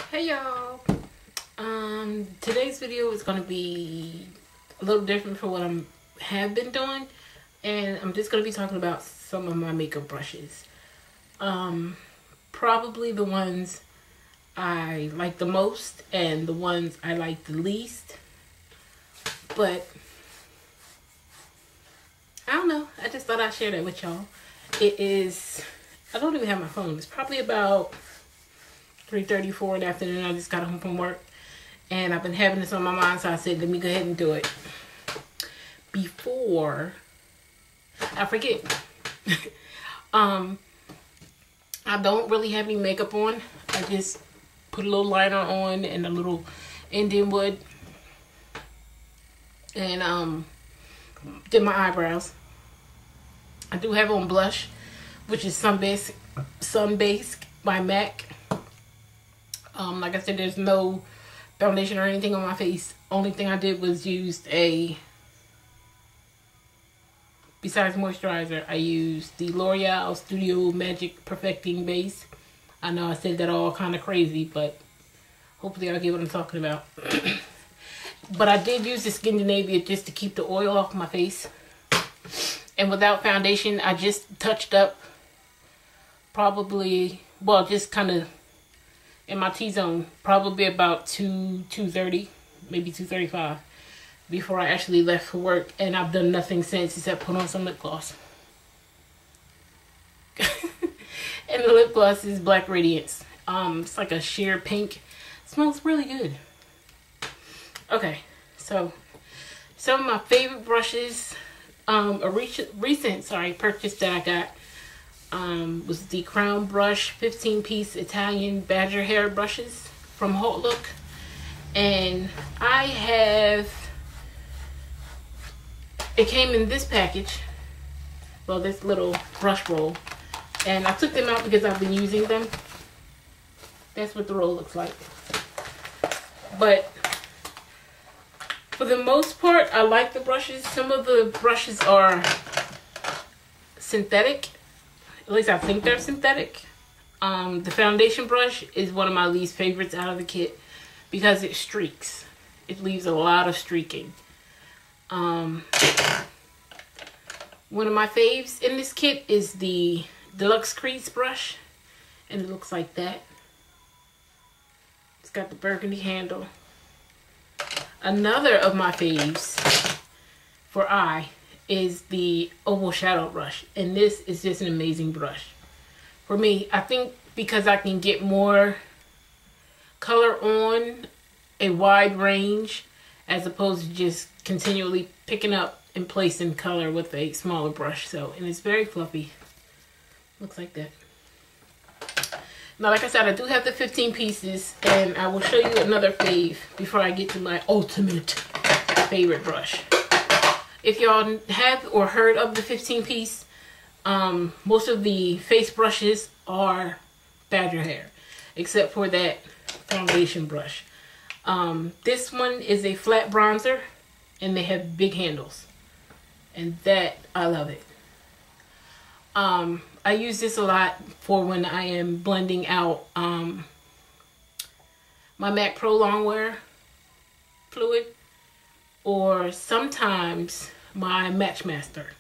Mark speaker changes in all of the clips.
Speaker 1: Hey y'all. Today's video is going to be a little different from what I have been doing, and I'm just going to be talking about some of my makeup brushes. Probably the ones I like the most and the ones I like the least, but I don't know, I just thought I'd share that with y'all. I don't even have my phone. It's probably about 3:34 in the afternoon. I just got home from work and I've been having this on my mind, so I said let me go ahead and do it before I forget. I don't really have any makeup on. I just put a little liner on and a little Indian wood and did my eyebrows. I do have on blush, which is Sun-Based by MAC. Like I said, there's no foundation or anything on my face. Only thing I did was used besides moisturizer, I used the L'Oreal Studio Magic Perfecting Base. I know I said that all kind of crazy, but hopefully I'll get what I'm talking about. But I did use the Scandinavia just to keep the oil off my face. And without foundation, I just touched up probably, well, just kind of in my T-zone, probably about 2:30, maybe 2:35 before I actually left for work. And I've done nothing since except put on some lip gloss. And the lip gloss is Black Radiance. It's like a sheer pink. It smells really good. Okay, so some of my favorite brushes, a recent purchase that I got was the Crown Brush 15-piece Italian badger hair brushes from Hot Look. And it came in this package, well, this little brush roll, and I took them out because I've been using them. That's what the roll looks like. But for the most part, I like the brushes. Some of the brushes are synthetic. At least I think they're synthetic. The foundation brush is one of my least favorites out of the kit because it streaks. It leaves a lot of streaking. One of my faves in this kit is the Deluxe Crease brush, and it looks like that. It's got the burgundy handle. Another of my faves for eye is the Oval Shadow brush, and this is just an amazing brush. For me, I think because I can get more color on a wide range as opposed to just continually picking up and placing color with a smaller brush. And it's very fluffy. Looks like that. Now, like I said, I do have the 15 pieces, and I will show you another fave before I get to my ultimate favorite brush. If y'all have or heard of the 15-piece, most of the face brushes are badger hair, except for that foundation brush. This one is a flat bronzer, and they have big handles, and that, I love it. I use this a lot for when I am blending out my MAC Pro Longwear fluid, or sometimes my Matchmaster.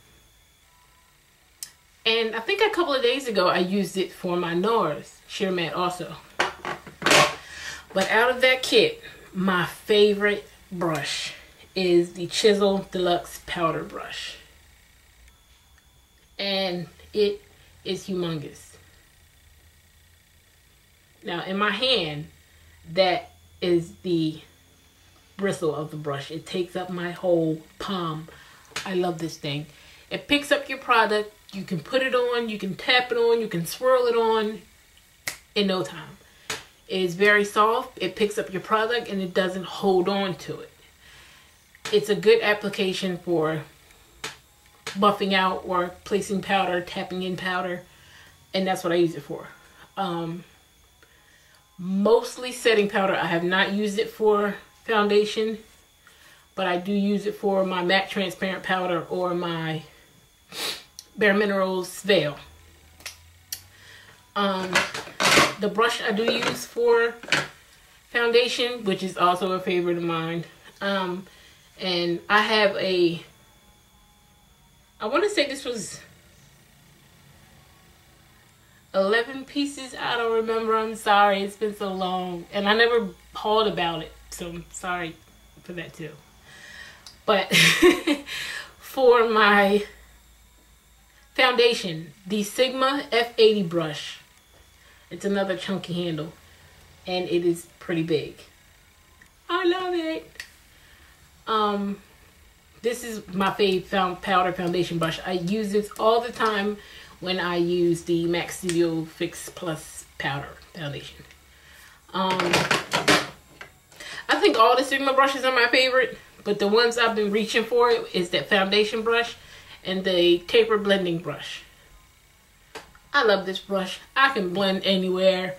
Speaker 1: And I think a couple of days ago I used it for my NARS sheer matte also. But out of that kit, my favorite brush is the Chisel Deluxe Powder Brush. And it is humongous. Now in my hand, that is the bristle of the brush. It takes up my whole palm. I love this thing. It picks up your product. You can put it on, you can tap it on, you can swirl it on in no time. It is very soft. It picks up your product and it doesn't hold on to it. It's a good application for buffing out or placing powder, tapping in powder, and that's what I use it for. Mostly setting powder. I have not used it for foundation, but I do use it for my matte transparent powder or my Bare Minerals veil. The brush I do use for foundation, which is also a favorite of mine. And I have I want to say this was 11 pieces. I don't remember. I'm sorry. It's been so long. And I never hauled about it. So I'm sorry for that too. But for my foundation, the Sigma F80 brush. It's another chunky handle. And it is pretty big. I love it. This is my fave powder foundation brush. I use this all the time when I use the MAC Studio Fix Plus powder foundation. I think all the Sigma brushes are my favorite, but the ones I've been reaching for is that foundation brush and the taper blending brush. I love this brush. I can blend anywhere,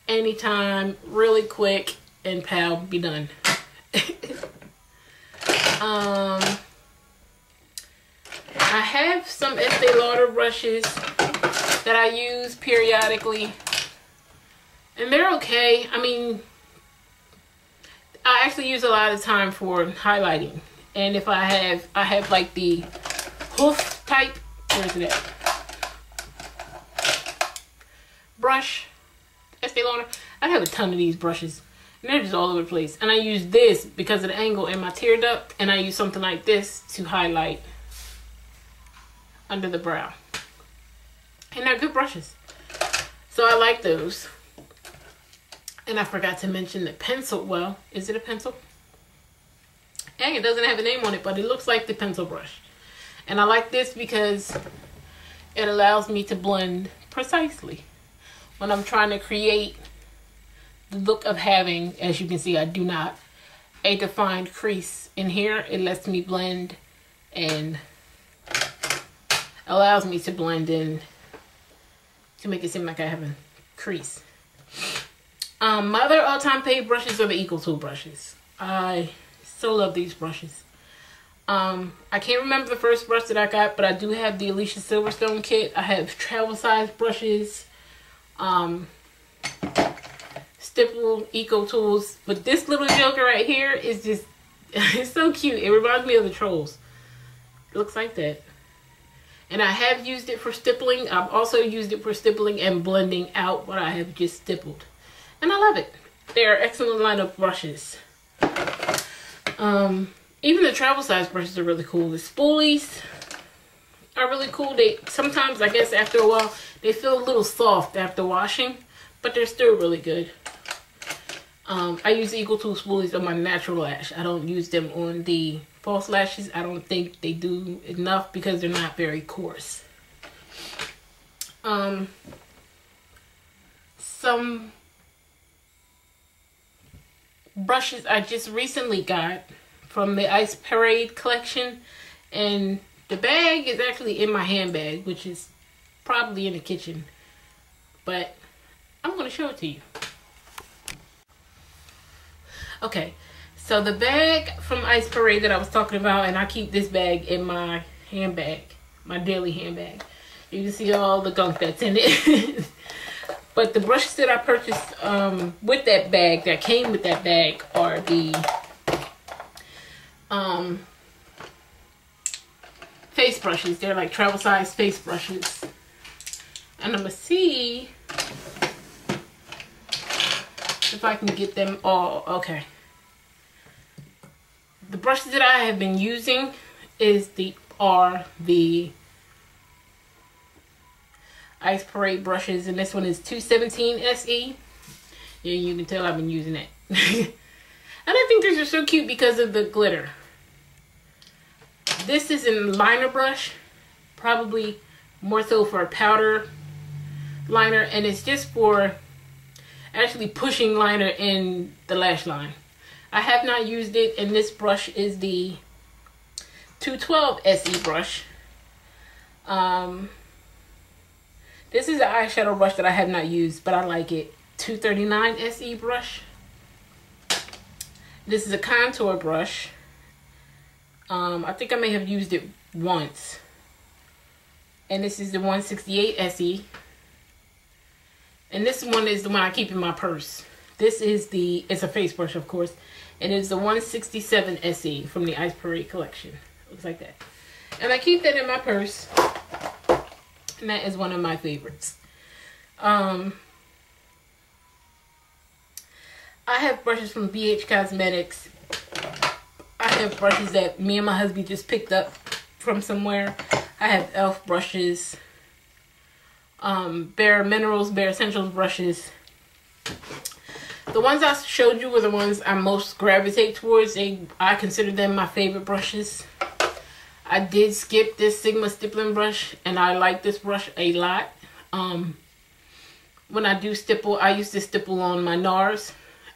Speaker 1: anytime, really quick, and pow, be done. I have some Estee Lauder brushes that I use periodically, and they're okay. I mean, I actually use a lot of time for highlighting, and if I have like the hoof type, where is it at? Brush, Estee Lauder. I have a ton of these brushes, and they're just all over the place. And I use this because of the angle in my tear duct, and I use something like this to highlight under the brow. And they're good brushes, so I like those. And I forgot to mention the pencil. Well, is it a pencil? And it doesn't have a name on it, but it looks like the pencil brush. And I like this because it allows me to blend precisely when I'm trying to create the look of having, as you can see, I do not, a defined crease in here. It lets me blend and allows me to blend in to make it seem like I have a crease. My other all-time fave brushes are the Eco Tool brushes. I so love these brushes. I can't remember the first brush that I got, but I do have the Alicia Silverstone kit. I have travel size brushes, stipple Eco Tools, but this little joker right here is just, it's so cute. It reminds me of the Trolls. It looks like that. And I have used it for stippling. I've also used it for stippling and blending out what I have just stippled. And I love it. They're excellent line of brushes. Even the travel size brushes are really cool. The spoolies are really cool. They sometimes, I guess after a while, they feel a little soft after washing, but they're still really good. I use Eco Tool spoolies on my natural lash. I don't use them on the false lashes. I don't think they do enough because they're not very coarse. Some brushes I just recently got from the Ice Parade collection, and the bag is actually in my handbag, which is probably in the kitchen, but I'm going to show it to you. Okay, so the bag from Ice Parade that I was talking about, and I keep this bag in my handbag, my daily handbag. You can see all the gunk that's in it. But the brushes that I purchased with that bag, that came with that bag, are the face brushes. They're like travel size face brushes. And I'm going to see if I can get them all. Okay. The brushes that I have been using are the Ice Parade brushes, and this one is 217 SE. Yeah, you can tell I've been using it. And I think these are so cute because of the glitter. This is a liner brush, probably more so for a powder liner, and it's just for actually pushing liner in the lash line. I have not used it, and this brush is the 212 SE brush. This is an eyeshadow brush that I have not used, but I like it. 239 SE brush. This is a contour brush. I think I may have used it once. And this is the 168 SE. And this one is the one I keep in my purse This is it's a face brush, of course, and it's the 167 SE from the Ice Parade collection. Looks like that. And I keep that in my purse, and that is one of my favorites. I have brushes from BH Cosmetics. I have brushes that me and my husband just picked up from somewhere. I have e.l.f. brushes, Bare Minerals, Bare Essentials brushes. The ones I showed you were the ones I most gravitate towards. I consider them my favorite brushes. I did skip this Sigma stippling brush, and I like this brush a lot. When I do stipple, I used to stipple on my NARS,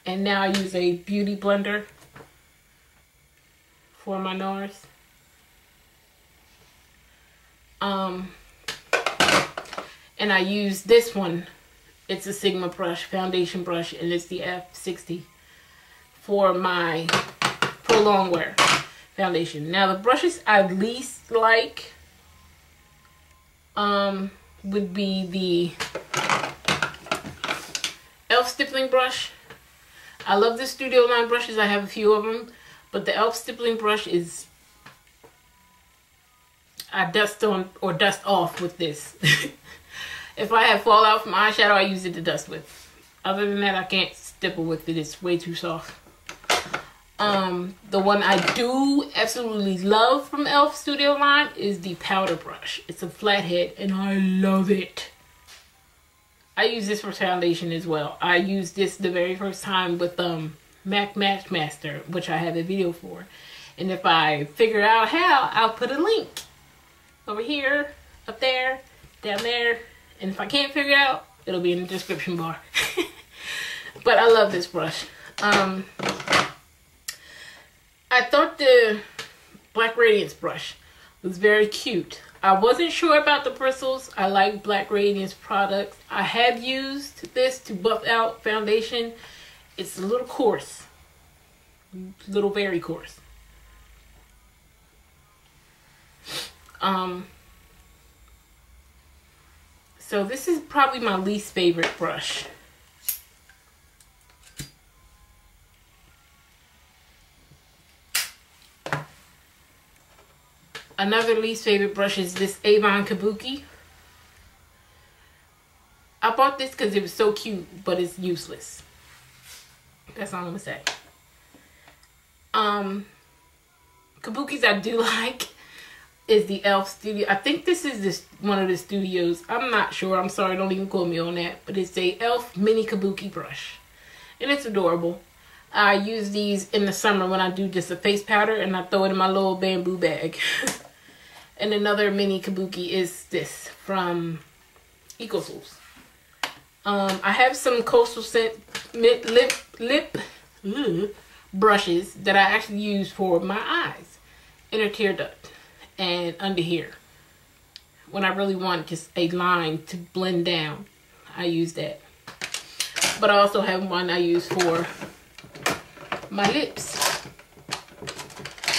Speaker 1: and now I use a beauty blender for my NARS. And I use this one. It's a Sigma brush, foundation brush, and it's the F60 for my long wear foundation. Now the brushes I least like would be the e.l.f. stippling brush. I love the Studio Line brushes. I have a few of them, but the e.l.f. stippling brush is, I dust on or dust off with this. If I have fallout from eyeshadow, I use it to dust with. Other than that, I can't stipple with it. It's way too soft. The one I do absolutely love from e.l.f. Studio Line is the powder brush. It's a flathead, and I love it. I use this for foundation as well. I used this the very first time with MAC Match Master, which I have a video for. And if I figure out how, I'll put a link over here, up there, down there. And if I can't figure it out, it'll be in the description bar. But I love this brush. I thought the Black Radiance brush was very cute. I wasn't sure about the bristles. I like Black Radiance products. I have used this to buff out foundation. It's a little coarse. Very coarse. So this is probably my least favorite brush. Another least favorite brush is this Avon Kabuki. I bought this because it was so cute, but it's useless. That's all I'm gonna say. Kabukis I do like is the e.l.f. Studio. I think this is one of the studios. I'm not sure. I'm sorry. Don't even quote me on that. But it's a e.l.f. mini kabuki brush. And it's adorable. I use these in the summer when I do just a face powder. And I throw it in my little bamboo bag. And another mini kabuki is this from EcoSouls. I have some Coastal Scent lip brushes that I actually use for my eyes. Inner tear duct. And under here, when I really want just a line to blend down, I use that. But I also have one I use for my lips,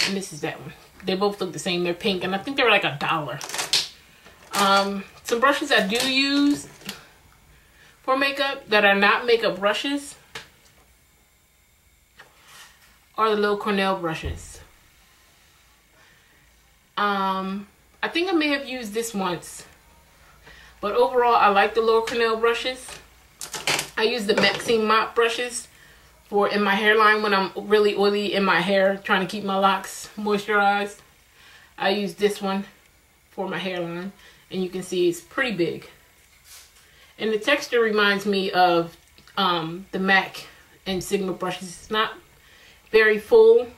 Speaker 1: and this is that one. They both look the same. They're pink, and I think they're like $1. Some brushes I do use for makeup that are not makeup brushes are the little Cornell brushes. I think I may have used this once, but overall I like the L'Oreal Cornell brushes. I use the Maxine Mop brushes for in my hairline when I'm really oily in my hair, trying to keep my locks moisturized. I use this one for my hairline, and you can see it's pretty big. And the texture reminds me of the MAC and Sigma brushes. It's not very full.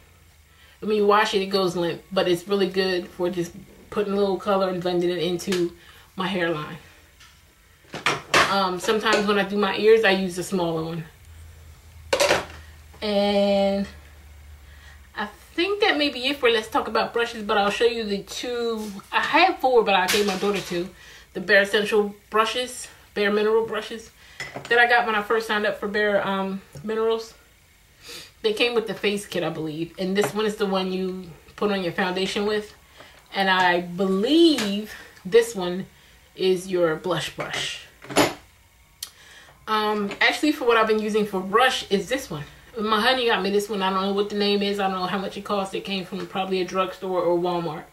Speaker 1: When you wash it, it goes limp, but it's really good for just putting a little color and blending it into my hairline. Sometimes when I do my ears, I use the smaller one. And I think that may be it for Let's Talk About Brushes, but I'll show you the two. I had 4, but I gave my daughter 2. The Bare Essential brushes, Bare Mineral brushes that I got when I first signed up for Bare Minerals. They came with the face kit, I believe. And this one is the one you put on your foundation with. And I believe this one is your blush brush. Actually, for what I've been using for brush is this one. My honey got me this one. I don't know what the name is. I don't know how much it cost. It came from probably a drugstore or Walmart.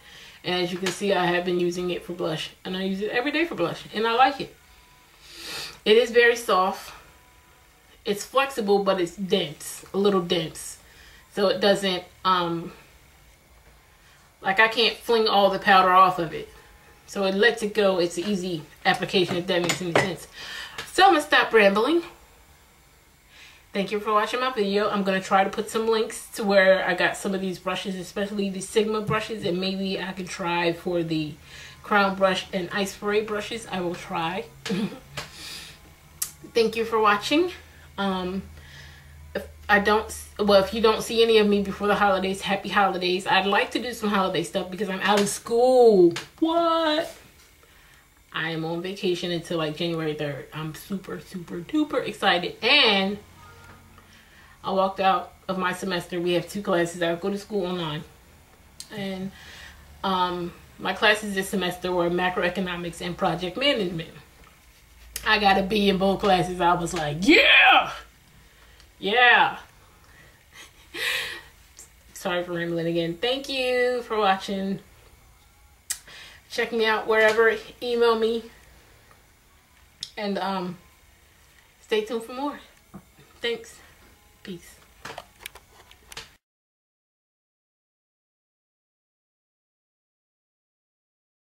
Speaker 1: And as you can see, I have been using it for blush. And I use it every day for blush. And I like it. It is very soft. It's flexible, but it's dense. A little dense. So it doesn't, like I can't fling all the powder off of it. So it lets it go. It's an easy application, if that makes any sense. So I'm going to stop rambling. Thank you for watching my video. I'm going to try to put some links to where I got some of these brushes, especially the Sigma brushes, and maybe I can try for the crown brush and ice spray brushes. I will try. Thank you for watching. If you don't see any of me before the holidays, happy holidays. I'd like to do some holiday stuff because I'm out of school. What? I am on vacation until like January 3rd. I'm super, super, duper excited. And I walked out of my semester. We have 2 classes. I go to school online. And my classes this semester were macroeconomics and project management. I got a B in both classes. I was like, yeah! Yeah! Sorry for rambling again. Thank you for watching. Check me out wherever. Email me. And stay tuned for more. Thanks. Peace.